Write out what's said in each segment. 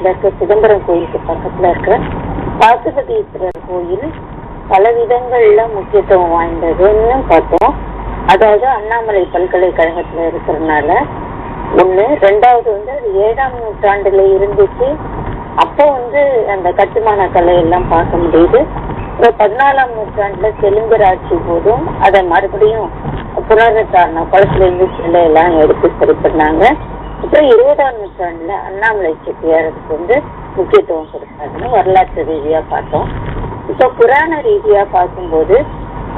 மாவட்டத்தில் இருக்க சிதம்பரம் கோயிலுக்கு பக்கத்துல இருக்க பாசுபதீஸ்வரர் கோயில் பல விதங்கள்ல முக்கியத்துவம் வாய்ந்ததுன்னு பார்த்தோம். அதாவது அண்ணாமலை பல்கலைக்கழகத்துல இருக்கிறதுனால ஒண்ணு. ரெண்டாவது அது 7ஆம் நூற்றாண்டுல இருந்துச்சு. அப்போ அந்த கட்டுமான கலை எல்லாம் பார்க்க முடியுது. 14ஆம் நூற்றாண்டுல தெலுங்கர் ஆட்சி போதும் அதை மறுபடியும் புனருத்தாரணம் குளத்துல இருந்து சிலை எல்லாம் எடுத்து சரி பண்ணாங்க. அப்புறம் 20ஆம் நூற்றாண்டுல அண்ணாமலை செட்டியாருக்கு முக்கியத்துவம் கொடுத்தாங்கன்னு வரலாற்று ரீதியா பார்த்தோம். இப்ப புராண ரீதியா பார்க்கும்போது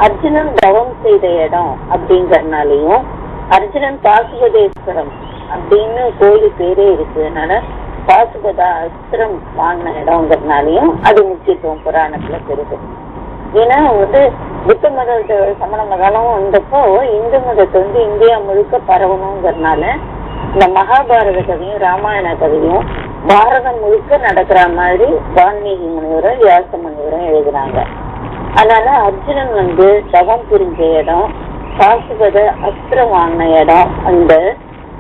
அர்ஜுனன் தவம் செய்த இடம் அப்படிங்கறதுனாலையும் அர்ஜுனன் பாசுபதேஸ்வரம் அப்படின்னு கோயில் பேரே இருக்குதுனால பாசுபத அஸ்திரம் வாங்கின இடம்ங்கிறதுனாலையும் அது முக்கியத்துவம் புராணத்துல பெருது. ஏன்னா புத்த மத சமண மதம் வந்தப்போ இந்து மதத்தை இந்தியா முழுக்க பரவணுங்கிறதுனால இந்த மகாபாரத கதையும் ராமாயண கதையும் பாரதம் முழுக்க நடக்கிற மாதிரி வால்மீகி முனிவரும் வியாச முனிவரும் எழுதுனாங்க. அதனால அர்ஜுனன் தவம் புரிஞ்ச இடம், பாசுபத அஸ்திரம் வாங்கின இடம் அந்த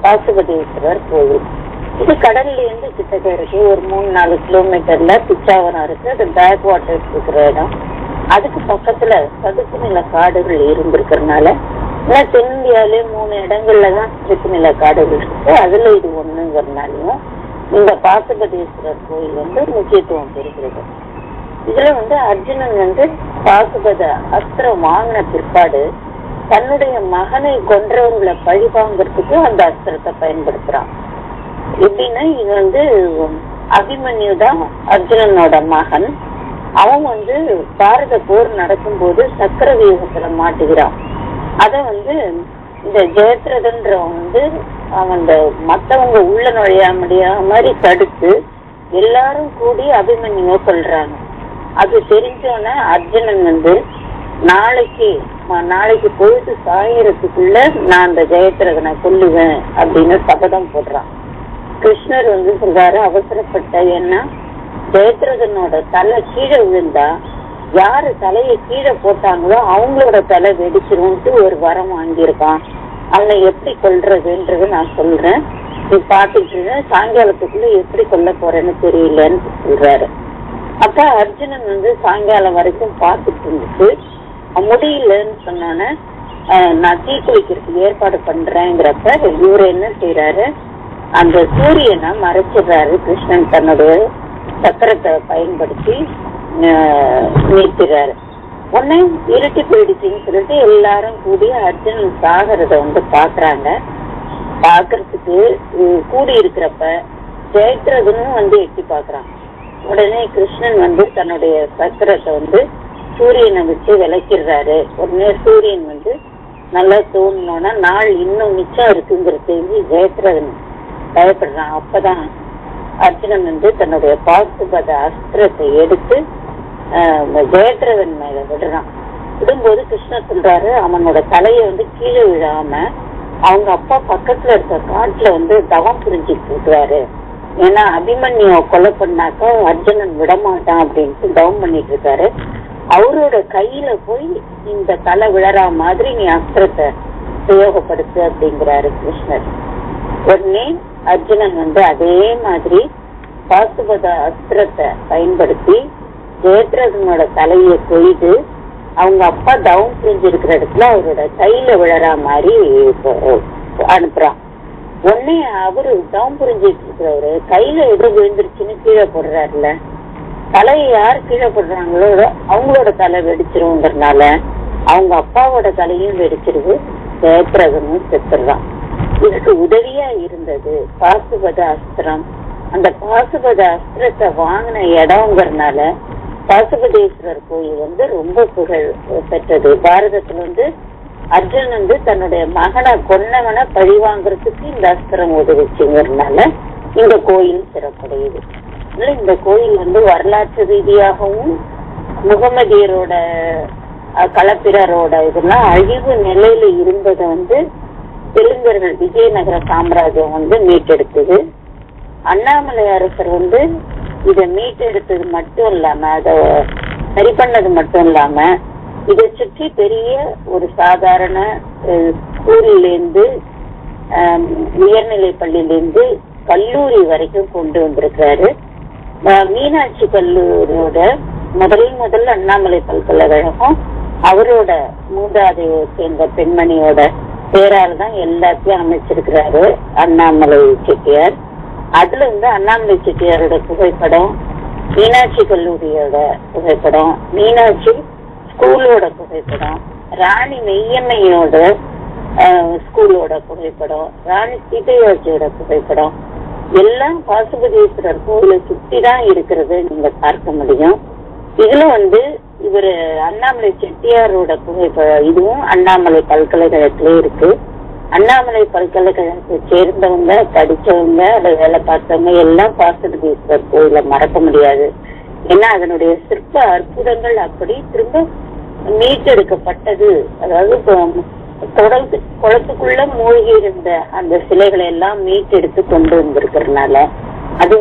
பாசுபதேஸ்வரர் கோயில். இது கடல்ல இருந்து கிட்டக்க இருக்கு. ஒரு 3-4 கிலோமீட்டர்ல பிச்சாவரம் இருக்கு. அது பேக் வாட்டர்ஸ் இருக்கிற இடம். அதுக்கு பக்கத்துல சதுப்பு நில காடுகள் இருந்திருக்கிறதுனால தென்னிந்தியாலே 3 இடங்கள்லதான் சதுப்பு நில காடுகள் இருக்கு. அதுல இது ஒண்ணுங்கிறதுனாலையும் இந்த பாசுபதேஸ்வரர் கோயில் முக்கியத்துவம் பெறுகிறது. இதுல அர்ஜுனன் பாசுபத அஸ்திரம் வாங்கின பிற்பாடு தன்னுடைய மகனை கொன்றவங்களை பழி வாங்கறதுக்கு அந்த அஸ்திரத்தை பயன்படுத்துறான். எப்படின்னா இது அபிமன்யு தான் அர்ஜுனனோட மகன். அவன் பாரத போர் நடக்கும் போது சக்கர வியூகத்துல மாட்டுகிறான். அத இந்த ஜெயத்ரதன்றவன் அவன் மத்தவங்க உள்ள நுழைய முடியாத மாதிரி தடுத்து எல்லாரும் கூடி அபிமன்யுவை கொல்றாங்க. அது தெரிஞ்சோன்னா அர்ஜுனன் நாளைக்கு பொழுது சாயறதுக்குள்ள நான் அந்த ஜெயத்ரதனை கொல்லுவேன் அப்படின்னு சபதம் போடுறான். கிருஷ்ணர் சொல்றாரு அவசரப்பட்ட, ஏன்னா ஜெயத்ரதனோட தலை கீழே விழுந்தா யாரு தலையை கீழே போட்டாங்களோ அவங்களோட தலை வெடிச்சிரும்ட்டு ஒரு வரம் வாங்கியிருக்கான். அவனை எப்படி கொல்றதுன்றது நான் சொல்றேன், நீ பாத்துட்டு சாயங்காலத்துக்குள்ள எப்படி கொல்ல போறேன்னு தெரியலன்னு சொல்றாரு. அப்ப அர்ஜுனன் சாயங்காலம் வரைக்கும் பார்த்துட்டு இருந்துட்டு முடியலன்னு சொன்னோன்னே நான் தீ குளிக்கிறதுக்கு ஏற்பாடு பண்றேங்கிறப்ப இவரு என்ன செய்யறாரு, அந்த சூரியனை மறைச்சிடுறாரு. கிருஷ்ணன் தன்னுடைய சக்கரத்தை பயன்படுத்தி நீக்கிறாரு. உடனே இருட்டி போயிடுச்சுன்னு சொல்லிட்டு எல்லாரும் கூடி அர்ஜுனன் சாகரத பாக்குறாங்க. பாக்குறதுக்கு கூடி இருக்கிறப்ப ஜெயத்ரதனும் எட்டி பாக்குறான். உடனே கிருஷ்ணன் தன்னுடைய சக்கரத்தை சூரியனை வச்சு விளக்கிடுறாரு. உடனே சூரியன் நல்லா தோணுனோன்னா நாள் இன்னும் மிச்சம் இருக்குங்கிற தெரிஞ்சு ஜெயத்ரதன் பயப்படுறான். அப்பதான் அர்ஜுனன் தன்னுடைய பாசுபத அஸ்திரத்தை எடுத்து ஜெயத்ரதன் மேல விடுறான். விடும்போது கிருஷ்ணர் சொல்றாரு, அவனோட தலைய கீழே விழாம அவங்க அப்பா பக்கத்துல இருக்க காட்டுல தவம் புரிஞ்சிட்டு இருக்கிறாரு. ஏன்னா அபிமன்யுவை கொலை பண்ணாக்கா அர்ஜுனன் விடமாட்டான் அப்படின்ட்டு தவம் பண்ணிட்டு இருக்காரு. அவரோட கையில போய் இந்த தலை விழறா மாதிரி நீ அஸ்திரத்தை உபயோகப்படுத்து அப்படிங்கிறாரு கிருஷ்ணர். உடனே அர்ஜுனன் அதே மாதிரி பாசுபத அஸ்திரத்தை பயன்படுத்தி ஜெயத்ரதனோட தலையை கொய்து அவங்க அப்பா தவம் புரிஞ்சிருக்கிற இடத்துல அவரோட கையில விழறா மாதிரி அனுப்புறான். உடனே அவரு தவம் புரிஞ்சிட்டு இருக்கிறவரு கையில எது விழுந்துருச்சுன்னு கீழே போடுறாருல, தலையை யார் கீழே போடுறாங்களோ அவங்களோட தலை வெடிச்சிருங்கிறதுனால அவங்க அப்பாவோட தலையும் வெடிச்சிருது, ஜெயத்ரதனும் செத்துடுறான். இதுக்கு உதவியா இருந்தது பாசுபத அஸ்திரம். அந்த பாசுபத அஸ்திரத்தை வாங்கின இடம்ங்கிறதுனால பாசுபதேஸ்வரர் கோயில் ரொம்ப புகழ் பெற்றது. பாரதத்துல அர்ஜுனன் தன்னுடைய மகனை கொன்னவனை பழி வாங்குறதுக்கு இந்த அஸ்திரம் உதவிச்சுங்கிறதுனால இந்த கோயில் சிறப்படையுது. இந்த கோயில் வரலாற்று ரீதியாகவும் முகமதியரோட களப்பிரரோட இதெல்லாம் அழிவு நிலையில இருந்ததை தெலுங்கர்கள் விஜயநகர சாம்ராஜ்யம் மீட்டெடுத்தது. அண்ணாமலை அரசர் இதை மீட்டெடுத்தது மட்டும் இல்லாம அதை சரி பண்ணது மட்டும் இல்லாம இதை சுற்றி பெரிய ஒரு சாதாரண ஸ்கூல்லேருந்து உயர்நிலை பள்ளியிலேருந்து கல்லூரி வரைக்கும் கொண்டு வந்திருக்கிறாரு. மீனாட்சி கல்லூரியோட முதல் அண்ணாமலை பல்கலைக்கழகம் அவரோட மூதாதையை சேர்ந்த பெண்மணியோட பேரால் தான் எல்லாத்தையும் அமைச்சிருக்கிறாரு அண்ணாமலை செட்டியார். அதுல இருந்து அண்ணாமலை செட்டியாரோட புகைப்படம், மீனாட்சி கல்லூரியோட புகைப்படம், மீனாட்சி ஸ்கூலோட புகைப்படம், ராணி மெய்யம்மையோட ஸ்கூலோட புகைப்படம், ராணி சீதையாச்சியோட புகைப்படம் எல்லாம் பாசுபதீஸ்வரர் கோயிலை சுற்றி தான் இருக்கிறது நீங்க பார்க்க முடியும். இதுல இவரு அண்ணாமலை செட்டியாரோட புகைப்படம் இதுவும் அண்ணாமலை பல்கலைக்கழகத்திலே இருக்கு. அண்ணாமலை பல்கலைக்கழகத்தை சேர்ந்தவங்க, படிச்சவங்க, அதை வேலை பார்த்தவங்க எல்லாம் பாசுபதீஸ்வரர் கோயிலை மறக்க முடியாது. ஏன்னா அதனுடைய சிற்ப அற்புதங்கள் அப்படி திரும்ப மீட்டெடுக்கப்பட்டது. அதாவது குளத்துக்குள்ள மூழ்கி இருந்த அந்த சிலைகளை எல்லாம் மீட்டெடுத்து கொண்டு வந்திருக்கிறதுனால அது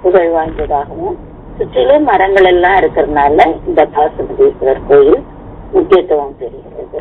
புகழ் வாய்ந்ததாகவும் சுற்றிலும் மரங்கள் எல்லாம் இருக்கிறதுனால இந்த பாசுபதீஸ்வரர் கோயில் முக்கியத்துவம் பெறுகிறது.